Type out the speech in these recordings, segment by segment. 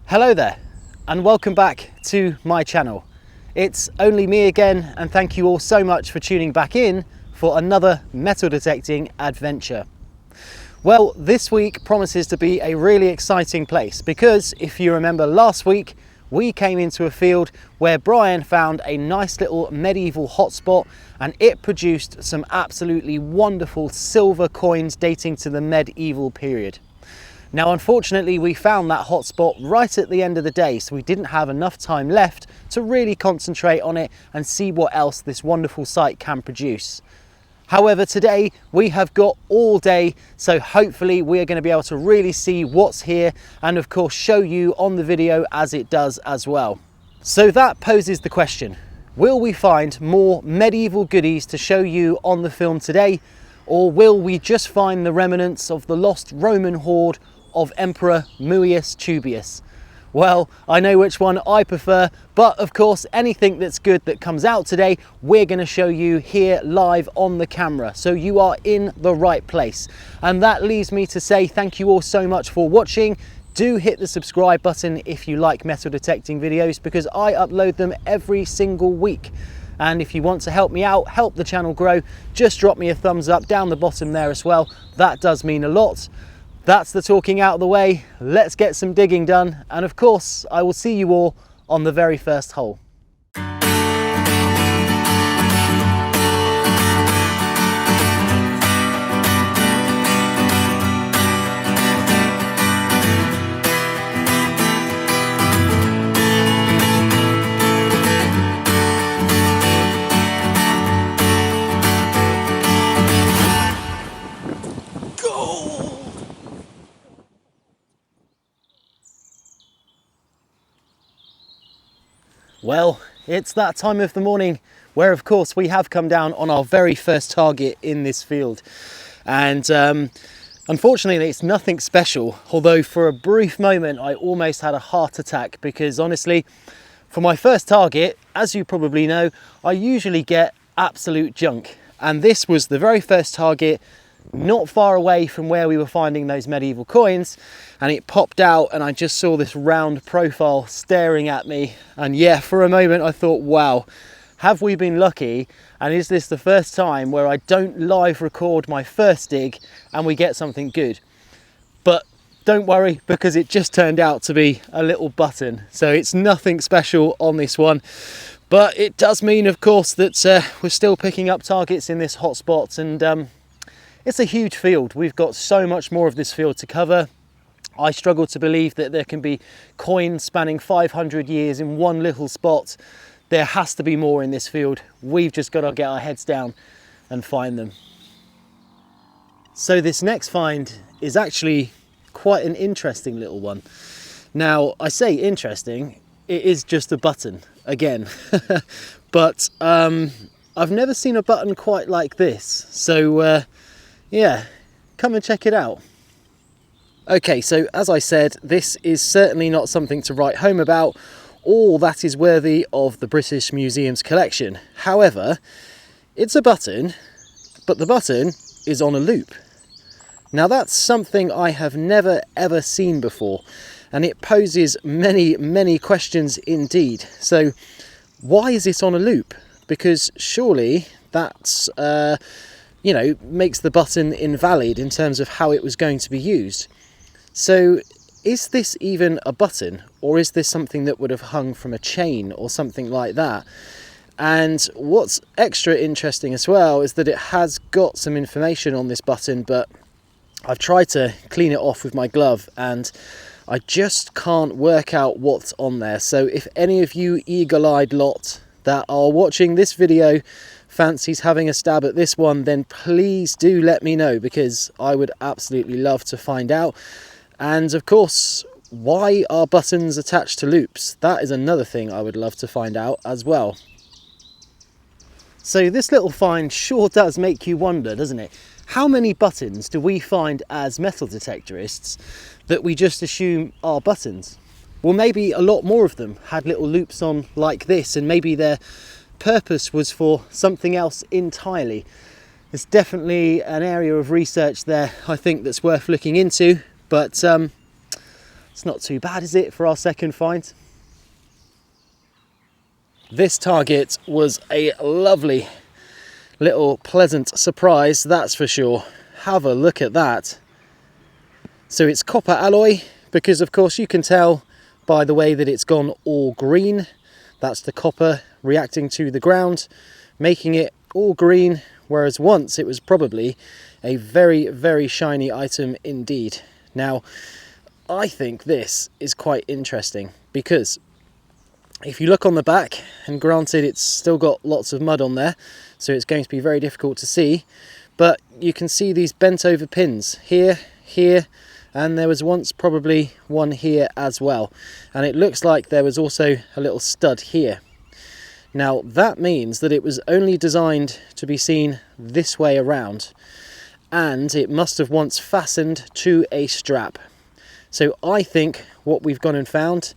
Hello there and welcome back to my channel. It's only me again, and thank you all so much for tuning back in for another metal detecting adventure. Well, this week promises to be a really exciting place because if you remember last week we came into a field where Brian found a nice little medieval hotspot and it produced some absolutely wonderful silver coins dating to the medieval period. Now, unfortunately, we found that hotspot right at the end of the day, so we didn't have enough time left to really concentrate on it and see what else this wonderful site can produce. However, today we have got all day, so hopefully we are going to be able to really see what's here and of course show you on the video as it does as well. So that poses the question, will we find more medieval goodies to show you on the film today, or will we just find the remnants of the lost Roman horde of Emperor Mummius Tubius? Well, I know which one I prefer, but of course anything that's good that comes out today we're going to show you here live on the camera, so you are in the right place. And that leaves me to say thank you all so much for watching. Do hit the subscribe button if you like metal detecting videos, because I upload them every single week. And if you want to help me out, help the channel grow, just drop me a thumbs up down the bottom there as well. That does mean a lot. That's the talking out of the way. Let's get some digging done. And of course, I will see you all on the very first hole. Well, it's that time of the morning where of course we have come down on our very first target in this field, and unfortunately it's nothing special, although for a brief moment I almost had a heart attack, because honestly for my first target, as you probably know, I usually get absolute junk, and this was the very first target not far away from where we were finding those medieval coins, and it popped out and I just saw this round profile staring at me, and yeah, for a moment I thought, wow, have we been lucky, and is this the first time where I don't live record my first dig and we get something good? But don't worry, because it just turned out to be a little button, so it's nothing special on this one. But it does mean of course that we're still picking up targets in this hotspot, and it's a huge field. We've got so much more of this field to cover. I struggle to believe that there can be coins spanning 500 years in one little spot. There has to be more in this field. We've just got to get our heads down and find them. So this next find is actually quite an interesting little one. Now, I say interesting, it is just a button again, but I've never seen a button quite like this. So yeah, come and check it out. Okay, so as I said, this is certainly not something to write home about, or that is worthy of the British Museum's collection. However, it's a button, but the button is on a loop. Now that's something I have never ever seen before, and it poses many questions indeed. So why is it on a loop? Because surely that's you know, makes the button invalid in terms of how it was going to be used. So is this even a button, or is this something that would have hung from a chain or something like that? And what's extra interesting as well is that it has got some information on this button, but I've tried to clean it off with my glove and I just can't work out what's on there. So if any of you eagle-eyed lot that are watching this video fancies having a stab at this one, then please do let me know, because I would absolutely love to find out. And of course, why are buttons attached to loops? That is another thing I would love to find out as well. So this little find sure does make you wonder, doesn't it? How many buttons do we find as metal detectorists that we just assume are buttons? Well, maybe a lot more of them had little loops on like this, and maybe their purpose was for something else entirely. There's definitely an area of research there I think that's worth looking into, but It's not too bad, is it, for our second find? This target was a lovely little pleasant surprise, that's for sure. Have a look at that. So it's copper alloy, because of course you can tell by the way that it's gone all green. That's the copper reacting to the ground, making it all green, whereas once it was probably a very, very shiny item indeed. Now, I think this is quite interesting because if you look on the back, and granted it's still got lots of mud on there, so it's going to be very difficult to see, but you can see these bent over pins here, here, and there was once probably one here as well. And it looks like there was also a little stud here. Now that means that it was only designed to be seen this way around, and it must have once fastened to a strap. So I think what we've gone and found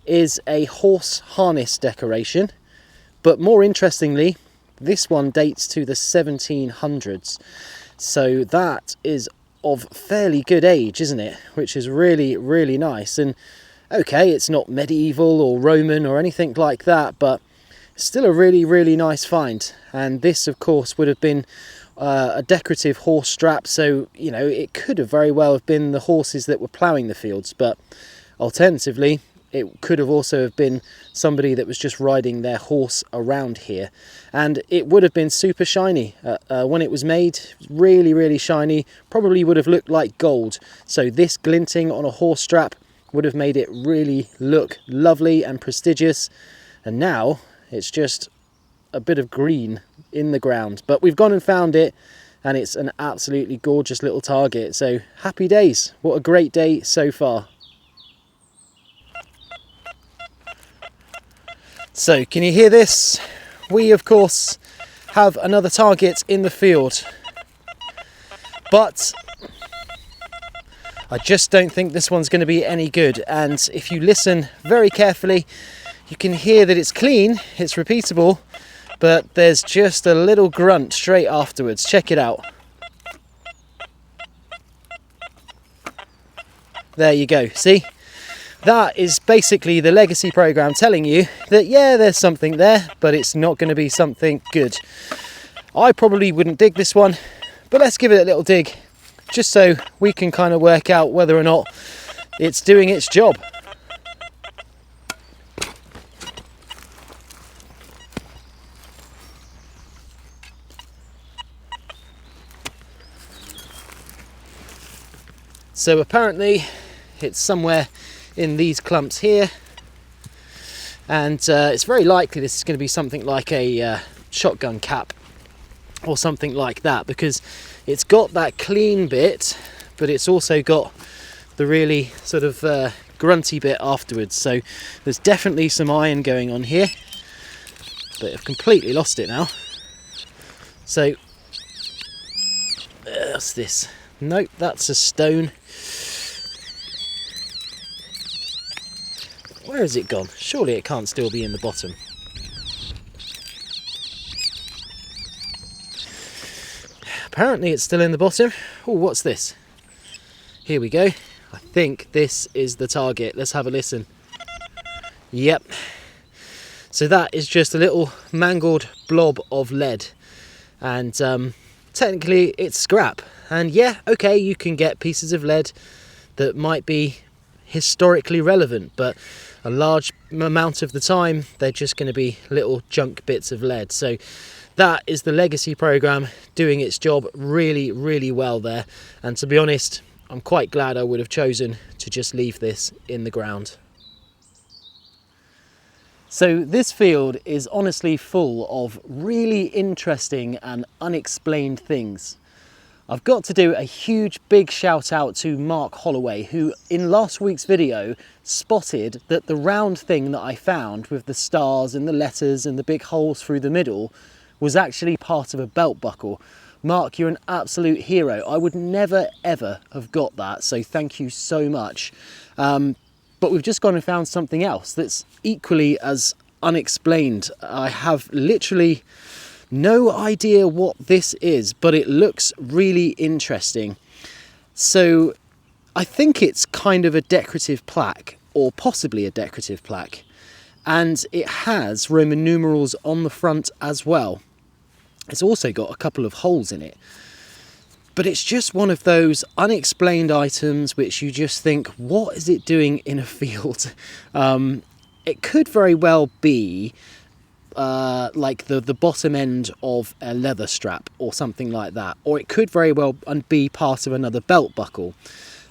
is a horse harness decoration, but more interestingly, this one dates to the 1700s. So that is of fairly good age, isn't it? Which is really, really nice. And okay, it's not medieval or Roman or anything like that, but still a really, really nice find. And this, of course, would have been a decorative horse strap, so you know, it could have very well have been the horses that were ploughing the fields, but alternatively it could have also have been somebody that was just riding their horse around here. And it would have been super shiny when it was made. Really, really shiny, probably would have looked like gold. So this glinting on a horse strap would have made it really look lovely and prestigious. And now it's just a bit of green in the ground, but we've gone and found it, and it's an absolutely gorgeous little target. So happy days, what a great day so far. So can you hear this? We of course have another target in the field, but I just don't think this one's going to be any good. And if you listen very carefully, you can hear that it's clean, it's repeatable, but there's just a little grunt straight afterwards. Check it out. There you go, see? That is basically the legacy program telling you that yeah, there's something there, but it's not going to be something good. I probably wouldn't dig this one, but let's give it a little dig, just so we can kind of work out whether or not it's doing its job. So apparently it's somewhere in these clumps here, and it's very likely this is going to be something like a shotgun cap or something like that, because it's got that clean bit, but it's also got the really sort of grunty bit afterwards. So there's definitely some iron going on here, but I've completely lost it now. So what's this? Nope, that's a stone. Where has it gone? Surely it can't still be in the bottom. Apparently it's still in the bottom. Oh, what's this? Here we go. I think this is the target. Let's have a listen. Yep. So that is just a little mangled blob of lead. And technically it's scrap. And yeah, okay, you can get pieces of lead that might be historically relevant, but a large amount of the time they're just going to be little junk bits of lead. So that is the legacy program doing its job really, really well there. And to be honest, I'm quite glad I would have chosen to just leave this in the ground. So this field is honestly full of really interesting and unexplained things. I've got to do a huge big shout out to Mark Holloway, who in last week's video spotted that the round thing that I found with the stars and the letters and the big holes through the middle was actually part of a belt buckle. Mark, you're an absolute hero. I would never ever have got that, so thank you so much. But we've just gone and found something else that's equally as unexplained. I have literally no idea what this is, but it looks really interesting. So I think it's kind of a decorative plaque, or possibly a decorative plaque, and it has Roman numerals on the front as well. It's also got a couple of holes in it, but it's just one of those unexplained items which you just think, what is it doing in a field? It could very well be like the bottom end of a leather strap or something like that, or it could very well be part of another belt buckle.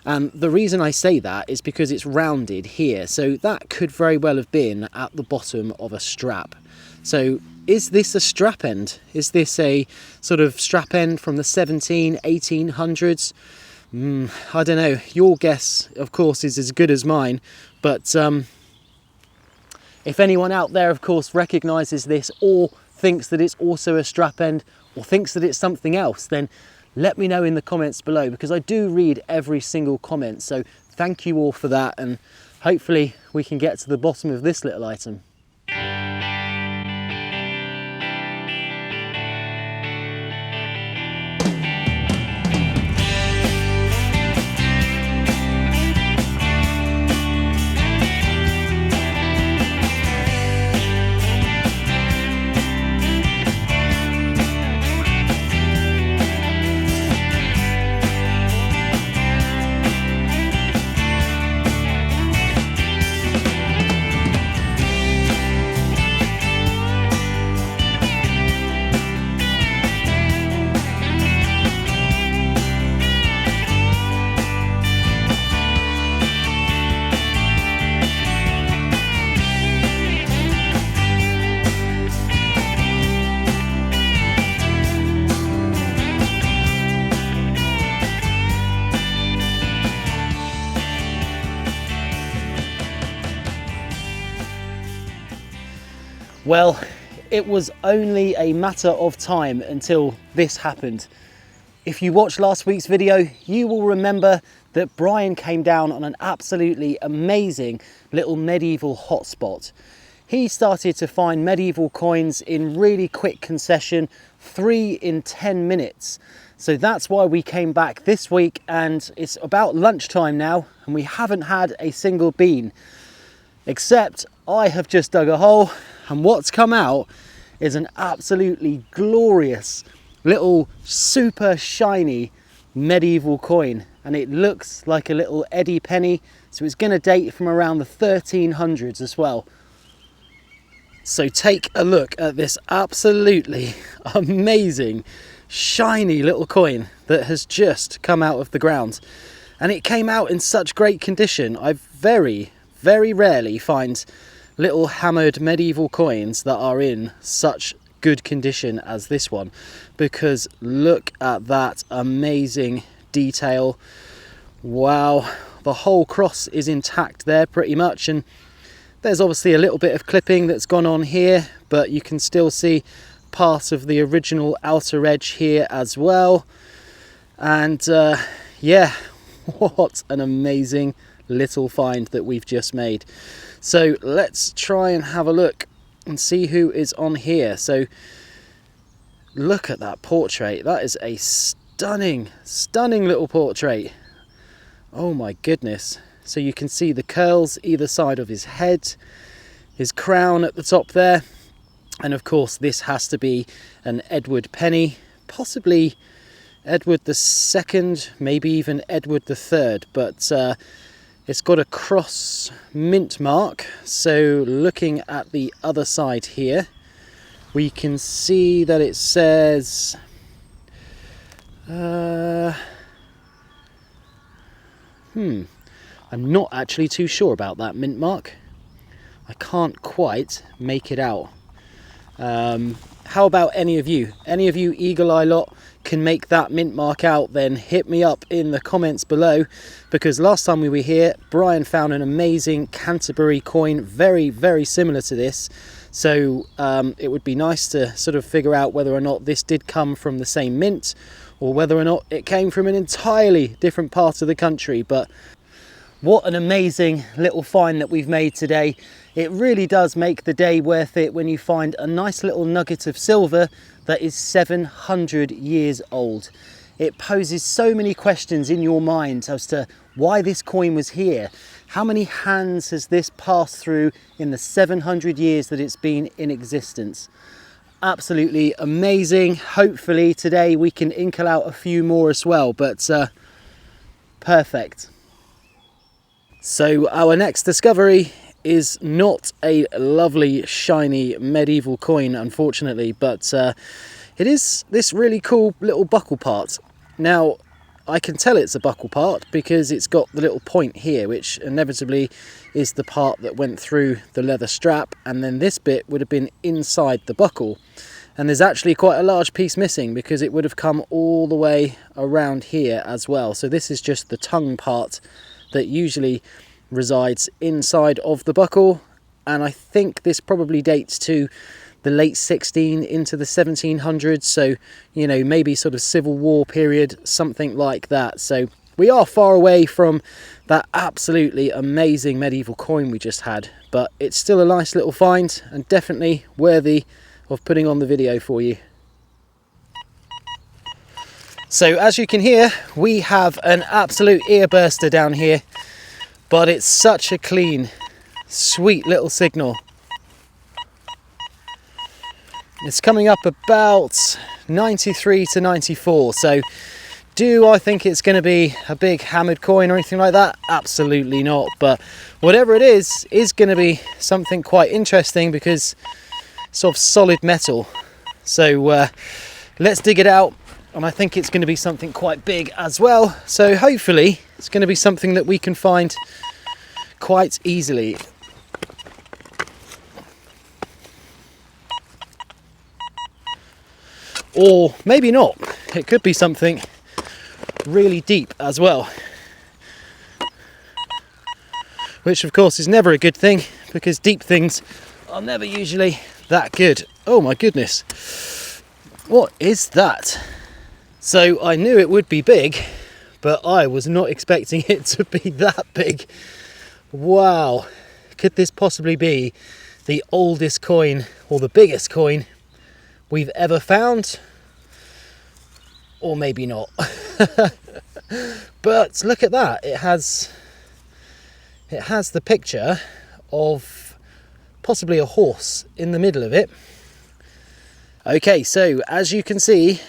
And the reason I say that is because it's rounded here, so that could very well have been at the bottom of a strap. So is this a strap end? Is this a sort of strap end from the 1800s? I don't know. Your guess, of course, is as good as mine, but if anyone out there, of course, recognises this or thinks that it's also a strap end or thinks that it's something else, then let me know in the comments below, because I do read every single comment. So thank you all for that, and hopefully we can get to the bottom of this little item. Well, it was only a matter of time until this happened. If you watched last week's video, you will remember that Brian came down on an absolutely amazing little medieval hotspot. He started to find medieval coins in really quick concession, 3 in 10 minutes. So that's why we came back this week, and it's about lunchtime now and we haven't had a single bean. Except I have just dug a hole, and what's come out is an absolutely glorious little super shiny medieval coin, and it looks like a little Eddie penny, so it's going to date from around the 1300s as well. So take a look at this absolutely amazing shiny little coin that has just come out of the ground, and it came out in such great condition. I very rarely find little hammered medieval coins that are in such good condition as this one, because look at that amazing detail. Wow, the whole cross is intact there pretty much, and there's obviously a little bit of clipping that's gone on here, but you can still see part of the original outer edge here as well. And yeah, what an amazing little find that we've just made. So let's try and have a look and see who is on here. So look at that portrait. That is a stunning little portrait. Oh my goodness. So you can see the curls either side of his head, his crown at the top there, and of course this has to be an Edward penny, possibly Edward II, maybe even Edward III, but it's got a cross mint mark. So looking at the other side here, we can see that it says I'm not actually too sure about that mint mark. I can't quite make it out. How about any of you? Any of you eagle eye lot can make that mint mark out, then hit me up in the comments below, because last time we were here Brian found an amazing Canterbury coin very similar to this. So it would be nice to sort of figure out whether or not this did come from the same mint, or whether or not it came from an entirely different part of the country. But what an amazing little find that we've made today. It really does make the day worth it when you find a nice little nugget of silver that is 700 years old. it poses so many questions in your mind as to why this coin was here. How many hands has this passed through in the 700 years that it's been in existence? Absolutely amazing. Hopefully today we can inkle out a few more as well, but perfect. So our next discovery is not a lovely shiny medieval coin, unfortunately, but it is this really cool little buckle part. Now I can tell it's a buckle part because it's got the little point here, which inevitably is the part that went through the leather strap, and then this bit would have been inside the buckle. And there's actually quite a large piece missing because it would have come all the way around here as well. So this is just the tongue part that usually resides inside of the buckle, and I think this probably dates to the late 16 into the 1700s, so you know, maybe sort of Civil War period, something like that. So we are far away from that absolutely amazing medieval coin we just had, but it's still a nice little find and definitely worthy of putting on the video for you. So as you can hear, we have an absolute ear burster down here, but it's such a clean, sweet little signal. It's coming up about 93 to 94, so do I think it's going to be a big hammered coin or anything like that? Absolutely not, but whatever it is going to be something quite interesting because it's sort of solid metal. So let's dig it out, and I think it's going to be something quite big as well, so hopefully it's going to be something that we can find quite easily. Or maybe not, it could be something really deep as well, which of course is never a good thing because deep things are never usually that good. Oh my goodness, what is that? So I knew it would be big, but I was not expecting it to be that big. Wow, could this possibly be the oldest coin or the biggest coin we've ever found? Or maybe not. But look at that, it has the picture of possibly a horse in the middle of it. Okay, so as you can see,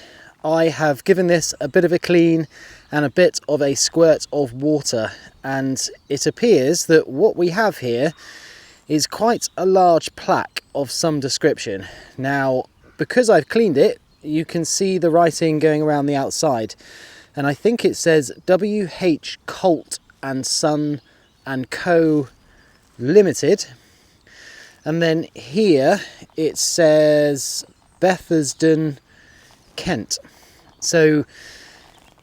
I have given this a bit of a clean and a bit of a squirt of water, and it appears that what we have here is quite a large plaque of some description. Now, because I've cleaned it, you can see the writing going around the outside, and I think it says W.H. Colt and Son and Co. Limited, and then here it says Bethersden, Kent. So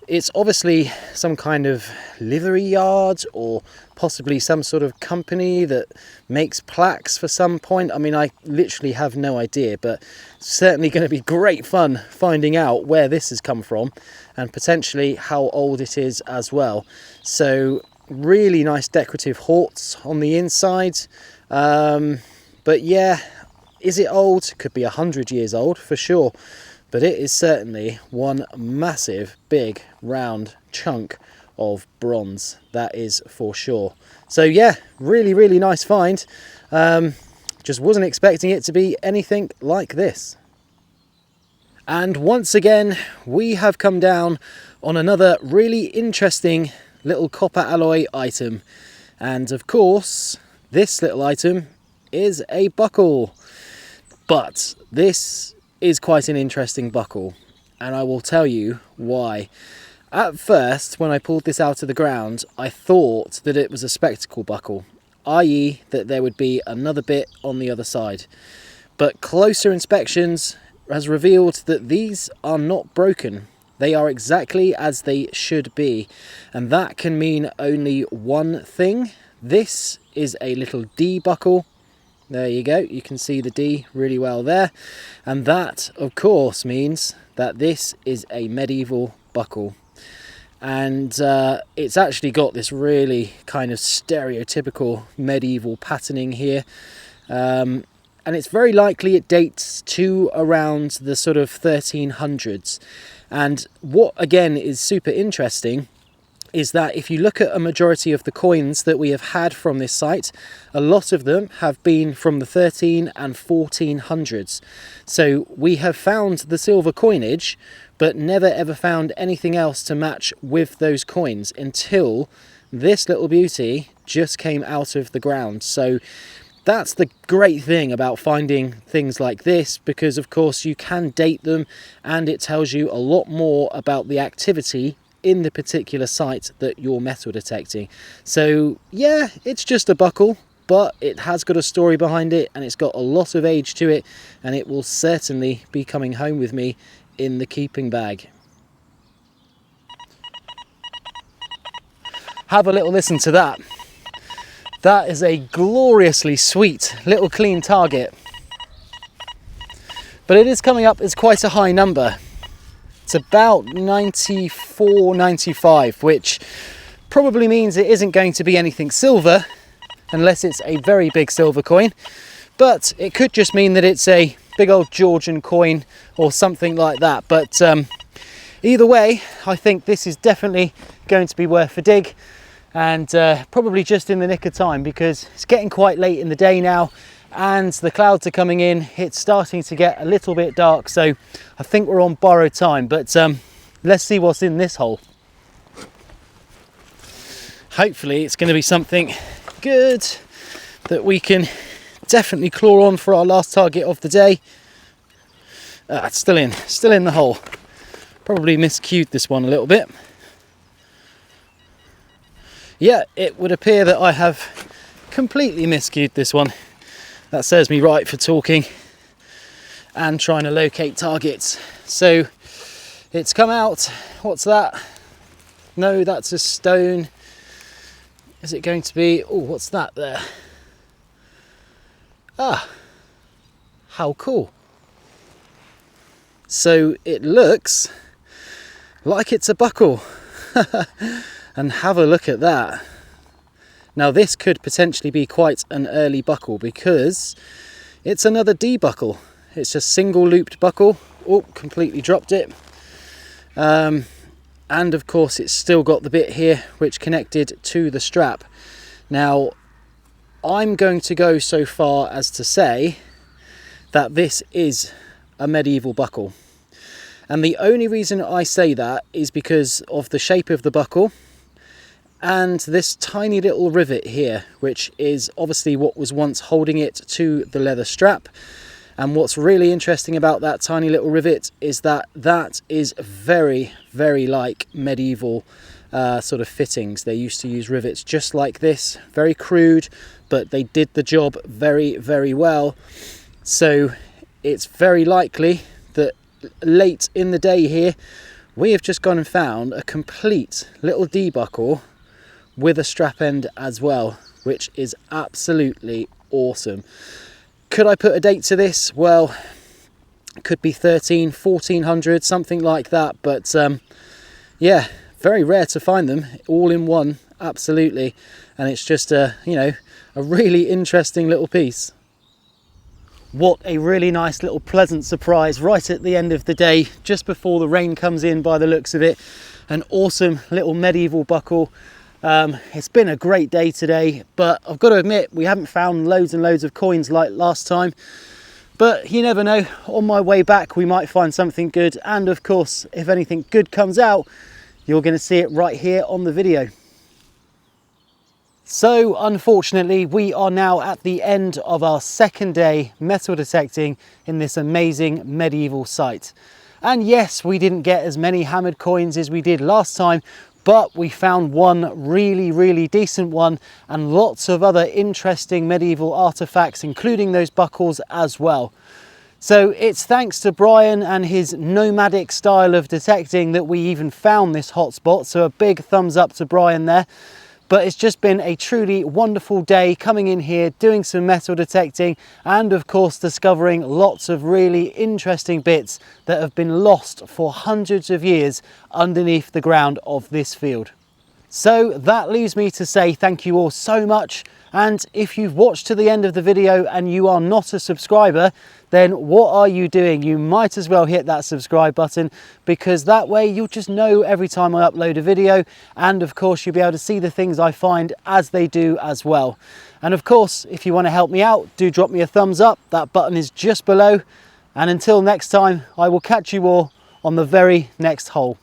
it's obviously some kind of livery yard or possibly some sort of company that makes plaques for some point. I mean, I literally have no idea, but it's certainly going to be great fun finding out where this has come from and potentially how old it is as well. So really nice decorative horts on the inside. But yeah, is it old? Could be 100 years old for sure. But it is certainly one massive, big, round chunk of bronze, that is for sure. So yeah, really, really nice find. Just wasn't expecting it to be anything like this. And once again, we have come down on another really interesting little copper alloy item. And of course, this little item is a buckle. But this is quite an interesting buckle, and I will tell you why. At first, when I pulled this out of the ground, I thought that it was a spectacle buckle, i.e. that there would be another bit on the other side. But closer inspections has revealed that these are not broken. They are exactly as they should be, and that can mean only one thing. This is a little D buckle. There you go, you can see the D really well there, and that of course means that this is a medieval buckle. And it's actually got this really kind of stereotypical medieval patterning here, and and it's very likely it dates to around the sort of 1300s. And what again is super interesting is that if you look at a majority of the coins that we have had from this site, a lot of them have been from the 13 and 1400s. So we have found the silver coinage, but never ever found anything else to match with those coins until this little beauty just came out of the ground. So that's the great thing about finding things like this, because of course you can date them and it tells you a lot more about the activity in the particular site that you're metal detecting. So yeah, it's just a buckle, but it has got a story behind it and it's got a lot of age to it, and it will certainly be coming home with me in the keeping bag. Have a little listen to that. That is a gloriously sweet little clean target, but it is coming up as quite a high number. It's about 94, 95, which probably means it isn't going to be anything silver unless it's a very big silver coin, but it could just mean that it's a big old Georgian coin or something like that. But either way, I think this is definitely going to be worth a dig, and probably just in the nick of time, because it's getting quite late in the day now and the clouds are coming in. It's starting to get a little bit dark, so I think we're on borrowed time. But let's see what's in this hole. Hopefully it's going to be something good that we can definitely claw on for our last target of the day. It's still in the hole. Probably miscued this one a little bit. Yeah, it would appear that I have completely miscued this one. That serves me right for talking and trying to locate targets. So it's come out. What's that? No, that's a stone. Is it going to be, oh, what's that there? Ah, how cool. So it looks like it's a buckle. And have a look at that. Now this could potentially be quite an early buckle, because it's another D buckle. It's a single looped buckle. Oh, completely dropped it. And of course it's still got the bit here which connected to the strap. Now I'm going to go so far as to say that this is a medieval buckle. And the only reason I say that is because of the shape of the buckle and this tiny little rivet here, which is obviously what was once holding it to the leather strap. And what's really interesting about that tiny little rivet is that that is very, very like medieval sort of fittings. They used to use rivets just like this, very crude, but they did the job very, very well. So it's very likely that late in the day here, we have just gone and found a complete little D buckle with a strap end as well, which is absolutely awesome. Could I put a date to this? Well, it could be 13, 1400, something like that. But yeah, very rare to find them all in one, absolutely. And it's just a, you know, a really interesting little piece. What a really nice little pleasant surprise right at the end of the day, just before the rain comes in by the looks of it. An awesome little medieval buckle. It's been a great day today, but I've got to admit we haven't found loads and loads of coins like last time, but you never know, on my way back we might find something good, and of course if anything good comes out you're going to see it right here on the video. So unfortunately we are now at the end of our second day metal detecting in this amazing medieval site. And yes, we didn't get as many hammered coins as we did last time, but we found one really, really decent one and lots of other interesting medieval artifacts, including those buckles as well. So it's thanks to Brian and his nomadic style of detecting that we even found this hotspot. So a big thumbs up to Brian there. But it's just been a truly wonderful day coming in here, doing some metal detecting, and of course discovering lots of really interesting bits that have been lost for hundreds of years underneath the ground of this field. So that leaves me to say thank you all so much. And if you've watched to the end of the video and you are not a subscriber, then what are you doing? You might as well hit that subscribe button, because that way you'll just know every time I upload a video, and of course you'll be able to see the things I find as they do as well. And of course, if you want to help me out, do drop me a thumbs up. That button is just below. And until next time, I will catch you all on the very next hole.